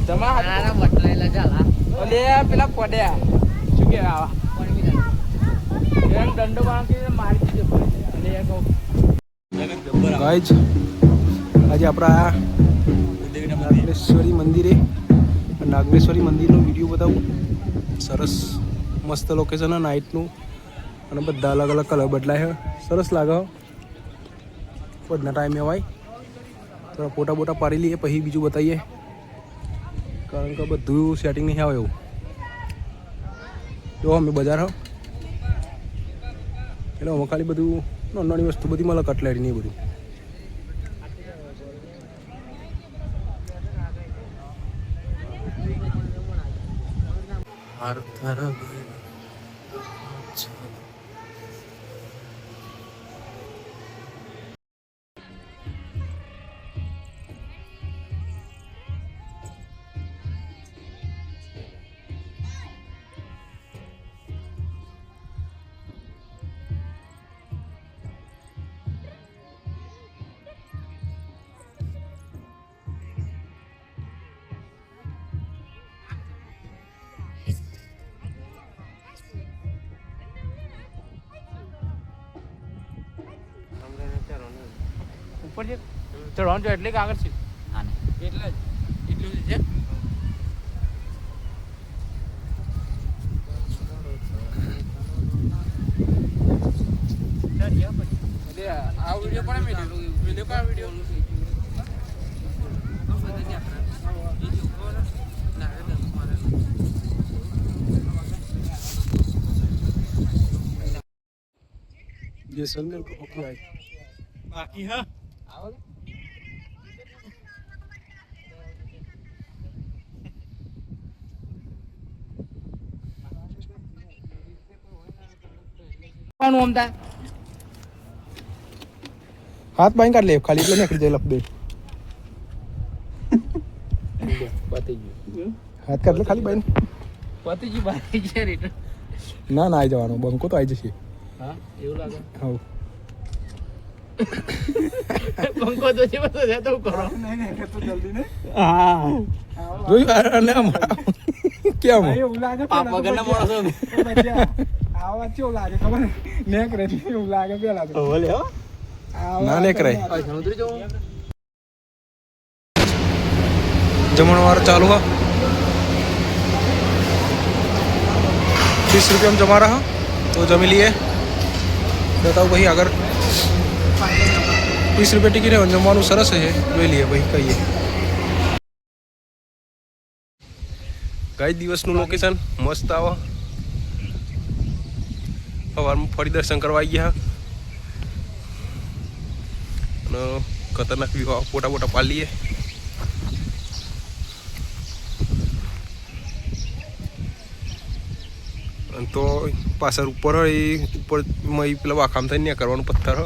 તમારા બટલાઈલા ચાલા ઓલે પેલા પડ્યા શું કે આવા એમ દંડો બાંધી મારી દીધો એટલે એ કહું ગાઈઝ આજે આપણા નાગેશ્વરી મંદિરે નાગેશ્વરી મંદિરનો વિડીયો બતાવું. સરસ મસ્ત લોકેશન છે નાઇટનું અને બધા અલગ અલગ કલર બદલાય છે. સરસ લાગે બધના ટાઈમે અવાય થોડા ફોટા બોટા પાડી લઈએ પછી બીજું બતાવીએ કારણ કે બધું સેટિંગ નહીં આવે એવું. જો અમે બજાર હો એટલે અમે ખાલી બધું નાની વસ્તુ બધી મળે કટલેરી નહીં બધું. ઉપર છે ચડવાનું છે એટલે કે આગળ છે આને એટલે એટલું છે આ વિડીયો પણ વિડીયો કા વિડીયો જેસલમેર બાકી હા હાથ બાઈ કાઢ લે ખાલી એટલે નીકળી જાય લપ દે હાથ કાઢ લે ખાલી બાઈ પતિજી બાકી છે રે ના ના આવી જવાનો બંકો તો આવી જશે. હા એવું લાગે હા બંકો તો છે બસ જતો કરો નહીં તો જલ્દી ને હા જોયું અને કેમ એવું લાગે પાપ વગરના માણસો આવા કેવું લાગે ખબર નેક રે એવું લાગે પેલા તો ઓલે હો ના ને કરાય. સમુદ્ર જો જમણવાર ચાલુ હા 30 રૂપિયા જમા रहा तो जमी लिए बताओ भाई अगर 30 રૂપિયા ટિકિટ है જમવાનું સરસ છે જોઈ લઈએ ભાઈ કહીએ. ગાઈ દિવસનું લોકેશન મસ્ત આવે સવારમાં ફરી દર્શન કરવા આવી ગયા અને ખતરનાક વ્યૂ ફોટા બોટા પાડી લઈએ. તો પાછળ ઉપર હોય ઉપર પેલા વાખામ થઈને કરવાનું પથ્થર